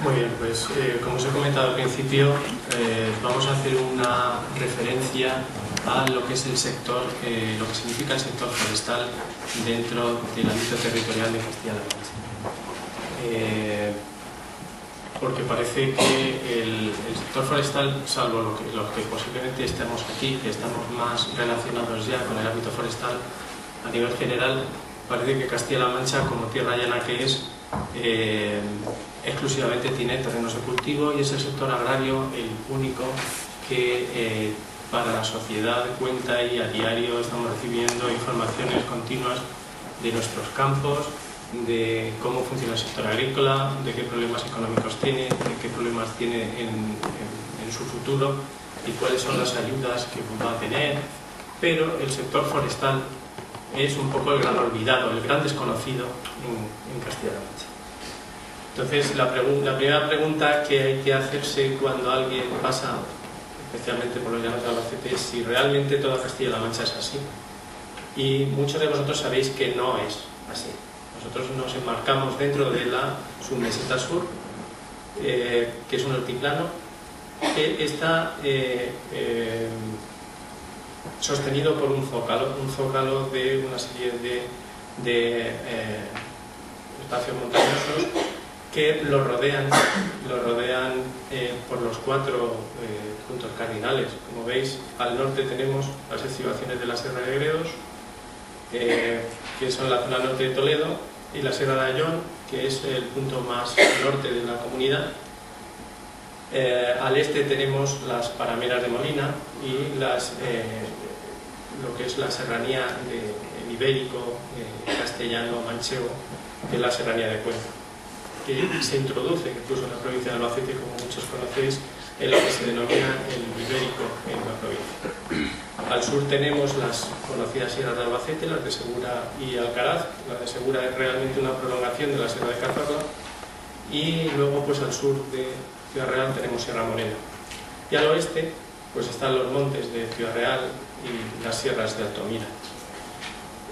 Muy bien, pues como os he comentado al principio, vamos a hacer una referencia a lo que es el sector, lo que significa el sector forestal dentro del ámbito territorial de Castilla-La Mancha. Porque parece que el sector forestal, salvo los que posiblemente estemos aquí, que estamos más relacionados ya con el ámbito forestal a nivel general, parece que Castilla-La Mancha, como tierra llana que es, exclusivamente tiene terrenos de cultivo y es el sector agrario el único que para la sociedad cuenta, y a diario estamos recibiendo informaciones continuas de nuestros campos, de cómo funciona el sector agrícola, de qué problemas económicos tiene, de qué problemas tiene en su futuro y cuáles son las ayudas que va a tener. Pero el sector forestal es un poco el gran olvidado, el gran desconocido en Castilla-La Mancha. Entonces, la primera pregunta que hay que hacerse cuando alguien pasa, especialmente por los llanos de Albacete, es si realmente toda Castilla-La Mancha es así. Y muchos de vosotros sabéis que no es así. Nosotros nos enmarcamos dentro de la submeseta sur, que es un altiplano, que está sostenido por un zócalo de una serie de espacios montañosos que lo rodean por los 4 puntos cardinales. Como veis, al norte tenemos las estribaciones de la Sierra de Gredos, que son la zona norte de Toledo, y la Sierra de Ayllón, que es el punto más norte de la comunidad. Al este tenemos las Parameras de Molina y lo que es la serranía del ibérico, castellano, manchego, que es la serranía de Cuenca, que se introduce incluso en la provincia de Albacete, como muchos conocéis, en lo que se denomina el ibérico en la provincia. Al sur tenemos las conocidas sierras de Albacete, las de Segura y Alcaraz. La de Segura es realmente una prolongación de la Sierra de Cazorla, y luego pues al sur de Ciudad Real tenemos Sierra Morena, y al oeste pues están los montes de Ciudad Real y las sierras de Altomira.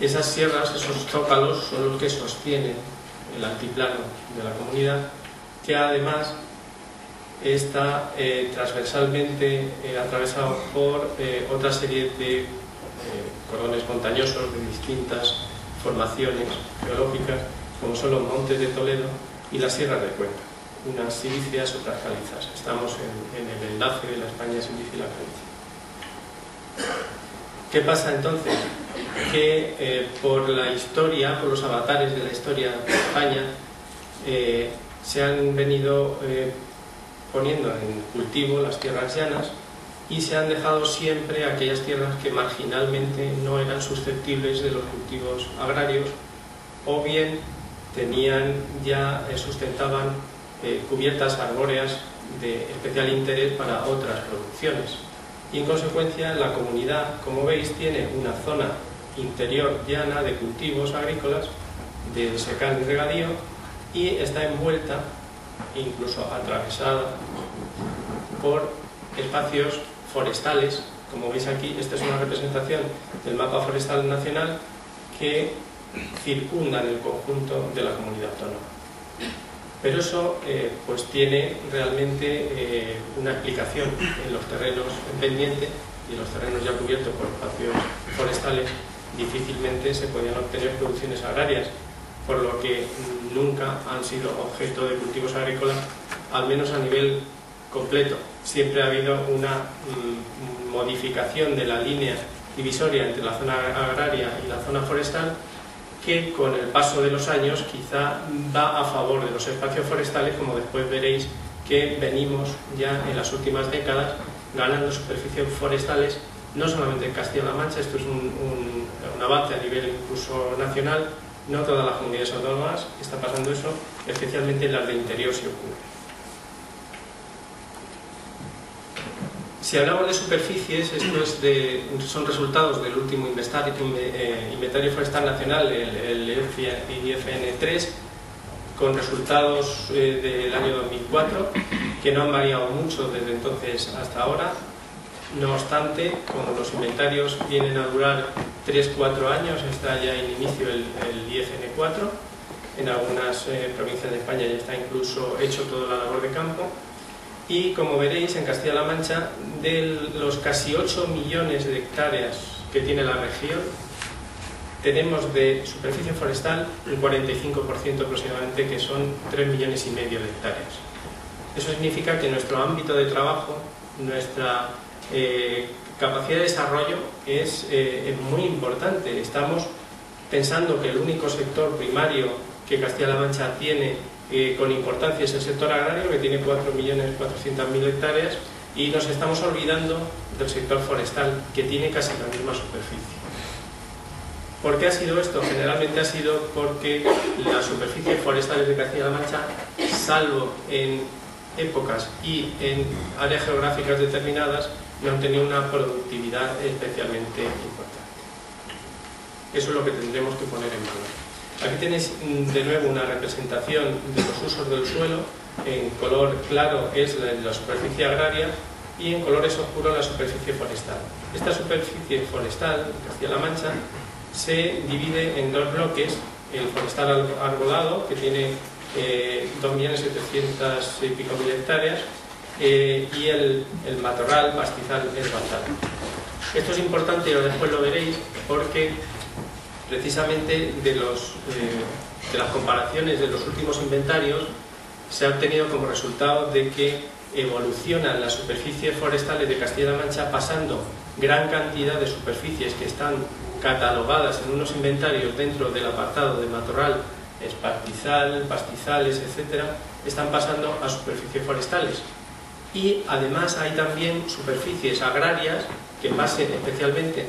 Esas sierras, esos zócalos, son los que sostienen el altiplano de la comunidad, que además está transversalmente atravesado por otra serie de cordones montañosos de distintas formaciones geológicas, como son los montes de Toledo y las sierras de Cuenca, unas silíceas, otras calizas. Estamos en el enlace de la España silícea y la caliza. ¿Qué pasa entonces? Que por la historia, por los avatares de la historia de España, se han venido poniendo en cultivo las tierras llanas, y se han dejado siempre aquellas tierras que marginalmente no eran susceptibles de los cultivos agrarios, o bien sustentaban cubiertas arbóreas de especial interés para otras producciones. Y en consecuencia la comunidad, como veis, tiene una zona interior llana de cultivos agrícolas, de secano y regadío, y está envuelta, incluso atravesada, por espacios forestales. Como veis aquí, esta es una representación del mapa forestal nacional que circundan el conjunto de la comunidad autónoma. Pero eso pues tiene realmente una explicación en los terrenos en pendiente, y los terrenos ya cubiertos por espacios forestales difícilmente se podían obtener producciones agrarias, por lo que nunca han sido objeto de cultivos agrícolas, al menos a nivel completo. Siempre ha habido una modificación de la línea divisoria entre la zona agraria y la zona forestal, que con el paso de los años quizá va a favor de los espacios forestales, como después veréis que venimos ya en las últimas décadas ganando superficies forestales, no solamente en Castilla-La Mancha. Esto es un avance a nivel incluso nacional. No todas las comunidades autónomas está pasando eso, especialmente en las de interior se ocurre. Si hablamos de superficies, esto son resultados del último inventario forestal nacional, el IFN 3, con resultados del año 2004, que no han variado mucho desde entonces hasta ahora. No obstante, como los inventarios vienen a durar 3-4 años está ya en inicio el IFN4. En algunas provincias de España ya está incluso hecho toda la labor de campo. Y como veréis, en Castilla-La Mancha, de los casi 8 millones de hectáreas que tiene la región, tenemos de superficie forestal un 45% aproximadamente, que son 3,5 millones de hectáreas. Eso significa que nuestro ámbito de trabajo, nuestra capacidad de desarrollo es muy importante. Estamos pensando que el único sector primario que Castilla-La Mancha tiene con importancia es el sector agrario, que tiene 4,4 millones hectáreas, y nos estamos olvidando del sector forestal, que tiene casi la misma superficie. ¿Por qué ha sido esto? Generalmente ha sido porque las superficies forestales de Castilla-La Mancha, salvo en épocas y en áreas geográficas determinadas, no han tenido una productividad especialmente importante. Eso es lo que tendremos que poner en valor. Aquí tenéis de nuevo una representación de los usos del suelo. En color claro es la superficie agraria y en colores oscuros la superficie forestal. Esta superficie forestal en Castilla-La Mancha se divide en dos bloques: el forestal arbolado, que tiene 2,700,000 y pico hectáreas, y el matorral, pastizal, herbazal. Esto es importante y después lo veréis, porque precisamente de las comparaciones de los últimos inventarios se ha obtenido como resultado de que evolucionan las superficies forestales de Castilla-La Mancha, pasando gran cantidad de superficies que están catalogadas en unos inventarios dentro del apartado de matorral, pastizal, pastizales, etcétera, están pasando a superficies forestales. Y además hay también superficies agrarias que pasen especialmente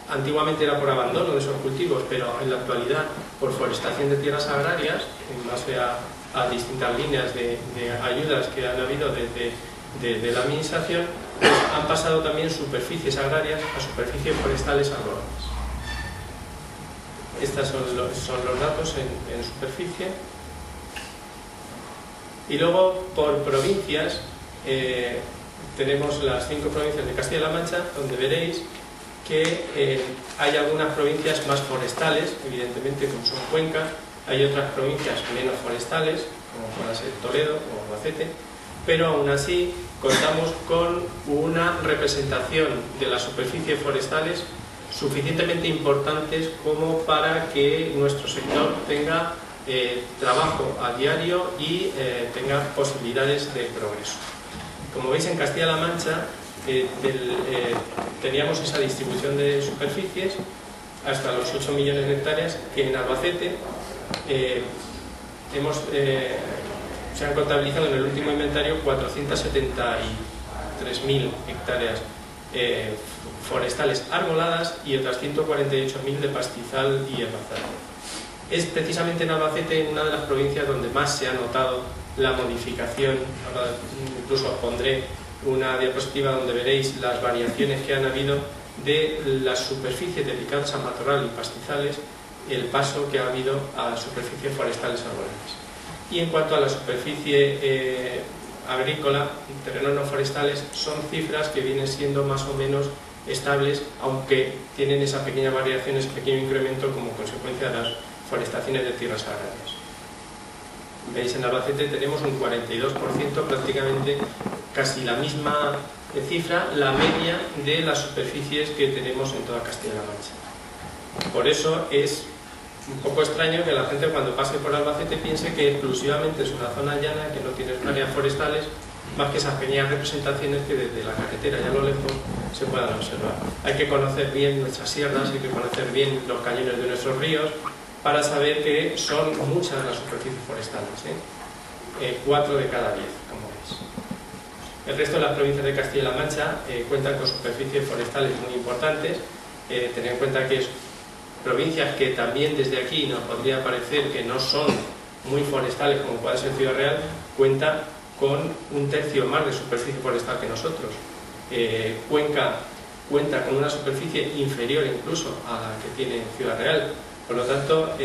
antiguamente era por abandono de esos cultivos, pero en la actualidad por forestación de tierras agrarias, en base a distintas líneas de ayudas que han habido desde la administración, pues han pasado también superficies agrarias a superficies forestales arboladas. Estos son los datos en superficie. Y luego, por provincias, tenemos las 5 provincias de Castilla-La Mancha, donde veréis que hay algunas provincias más forestales, evidentemente, como son Cuenca. Hay otras provincias menos forestales, como pueda ser Toledo o Albacete, pero aún así contamos con una representación de las superficies forestales suficientemente importantes como para que nuestro sector tenga trabajo a diario y tenga posibilidades de progreso. Como veis, en Castilla-La Mancha teníamos esa distribución de superficies hasta los 8 millones de hectáreas, que en Albacete se han contabilizado en el último inventario 473.000 hectáreas forestales arboladas y otras 148.000 de pastizal y herbazal. Es precisamente en Albacete una de las provincias donde más se ha notado la modificación. Ahora incluso os pondré una diapositiva donde veréis las variaciones que han habido de las superficies dedicadas a matorral y pastizales, el paso que ha habido a superficies forestales arboladas. Y en cuanto a la superficie agrícola, terrenos no forestales, son cifras que vienen siendo más o menos estables, aunque tienen esa pequeña variación, ese pequeño incremento como consecuencia de las forestaciones de tierras agrarias. Veis, en Albacete tenemos un 42%, prácticamente casi la misma cifra, la media de las superficies que tenemos en toda Castilla-La Mancha. Por eso es un poco extraño que la gente, cuando pase por Albacete, piense que exclusivamente es una zona llana, que no tiene áreas forestales, más que esas pequeñas representaciones que desde la carretera y a lo lejos se puedan observar. Hay que conocer bien nuestras sierras, hay que conocer bien los cañones de nuestros ríos, para saber que son muchas las superficies forestales, 4 de cada 10, como veis. El resto de las provincias de Castilla-La Mancha cuentan con superficies forestales muy importantes. Tened en cuenta que es provincias que también desde aquí nos podría parecer que no son muy forestales, como puede ser Ciudad Real, cuenta con 1/3 más de superficie forestal que nosotros. Cuenca cuenta con una superficie inferior incluso a la que tiene Ciudad Real. Por lo tanto,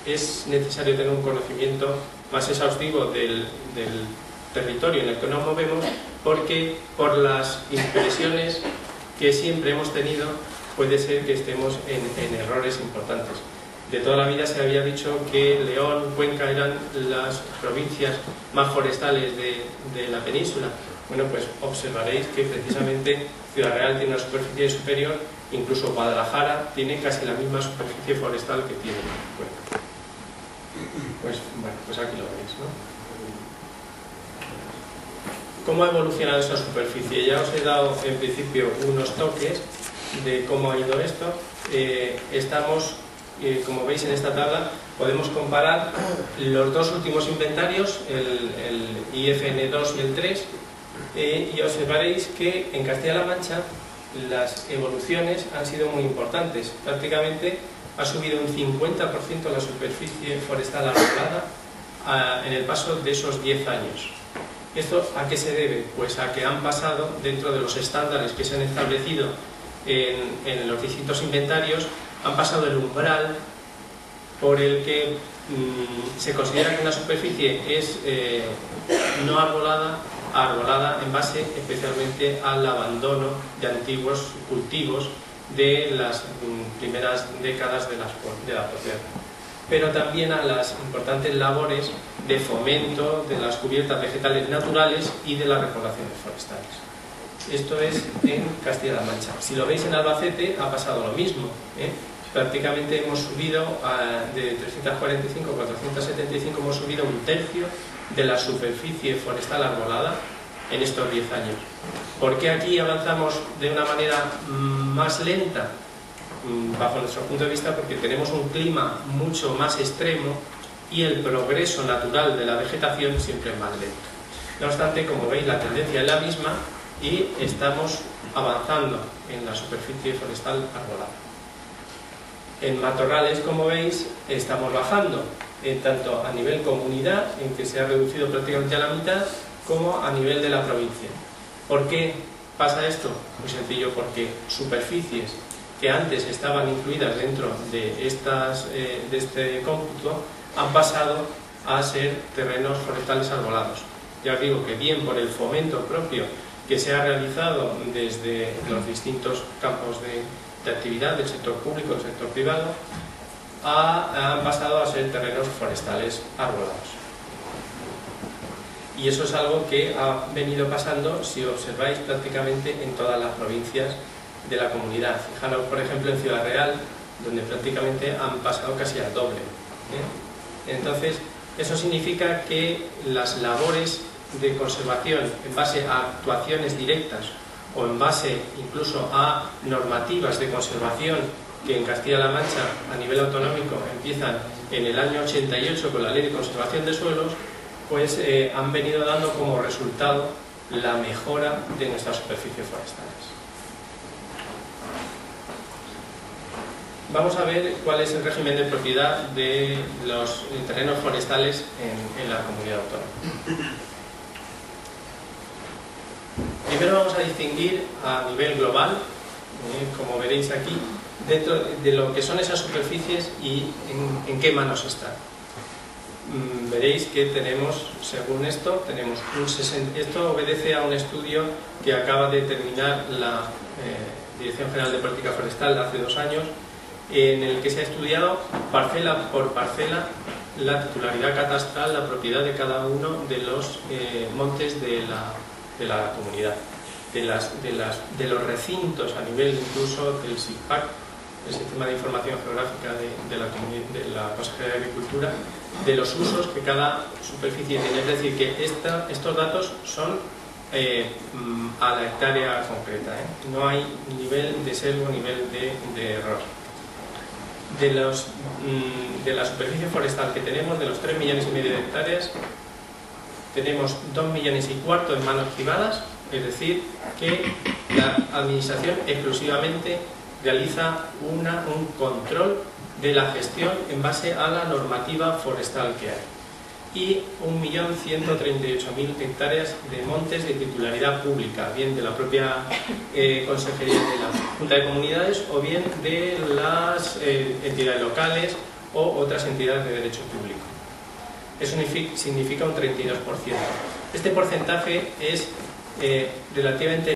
es necesario tener un conocimiento más exhaustivo del territorio en el que nos movemos, porque por las impresiones que siempre hemos tenido, puede ser que estemos en errores importantes. De toda la vida se había dicho que León, Cuenca eran las provincias más forestales de la península. Bueno, pues observaréis que precisamente Ciudad Real tiene una superficie superior, incluso Guadalajara tiene casi la misma superficie forestal que tiene Cuenca. Pues aquí lo veis, ¿no? ¿Cómo ha evolucionado esa superficie? Ya os he dado en principio unos toques de cómo ha ido esto. Estamos, como veis en esta tabla, podemos comparar los dos últimos inventarios, el IFN2 y el 3, y observaréis que en Castilla-La Mancha las evoluciones han sido muy importantes. Prácticamente ha subido un 50% la superficie forestal arbolada en el paso de esos 10 años. ¿Esto a qué se debe? Pues a que han pasado, dentro de los estándares que se han establecido en los distintos inventarios, han pasado el umbral por el que se considera que una superficie es no arbolada, arbolada en base especialmente al abandono de antiguos cultivos de las primeras décadas de la posguerra, pero también a las importantes labores de fomento de las cubiertas vegetales naturales y de las repoblaciones forestales. Esto es en Castilla-La Mancha. Si lo veis en Albacete ha pasado lo mismo, prácticamente hemos subido de 345 a 475, hemos subido un tercio de la superficie forestal arbolada en estos 10 años. ¿Por qué aquí avanzamos de una manera más lenta? Bajo nuestro punto de vista, porque tenemos un clima mucho más extremo y el progreso natural de la vegetación siempre es más lento. No obstante, como veis, la tendencia es la misma y estamos avanzando en la superficie forestal arbolada. En matorrales, como veis, estamos bajando, tanto a nivel comunidad, en que se ha reducido prácticamente a la mitad, como a nivel de la provincia. ¿Por qué pasa esto? Muy sencillo, porque superficies que antes estaban incluidas dentro de este cómputo han pasado a ser terrenos forestales arbolados. Ya os digo que bien por el fomento propio que se ha realizado desde los distintos campos de actividad del sector público, del sector privado, han pasado a ser terrenos forestales arbolados. Y eso es algo que ha venido pasando, si observáis, prácticamente en todas las provincias de la comunidad. Fijaros, por ejemplo, en Ciudad Real, donde prácticamente han pasado casi al doble. Entonces, eso significa que las labores de conservación en base a actuaciones directas o en base incluso a normativas de conservación que en Castilla-La Mancha a nivel autonómico empiezan en el año 88 con la Ley de Conservación de Suelos, pues han venido dando como resultado la mejora de nuestras superficies forestales. Vamos a ver cuál es el régimen de propiedad de los terrenos forestales en la comunidad autónoma. Primero vamos a distinguir a nivel global, como veréis aquí, dentro de lo que son esas superficies y en qué manos están. Veréis que tenemos, según esto, tenemos un 60%. Esto obedece a un estudio que acaba de terminar la Dirección General de Política Forestal hace 2 años, en el que se ha estudiado parcela por parcela la titularidad catastral, la propiedad de cada uno de los montes de la comunidad, de los recintos a nivel incluso del SIGPAC, el Sistema de Información Geográfica de la Consejería de Agricultura, de los usos que cada superficie tiene. Es decir, que estos datos son a la hectárea concreta, no hay nivel de sesgo, nivel de error. De la superficie forestal que tenemos, de los 3,5 millones de hectáreas, tenemos 2,25 millones en manos privadas, es decir, que la administración exclusivamente realiza un control de la gestión en base a la normativa forestal que hay. Y 1.138.000 hectáreas de montes de titularidad pública, bien de la propia Consejería de la Junta de Comunidades o bien de las entidades locales o otras entidades de derecho público. Eso significa un 32%. Este porcentaje es relativamente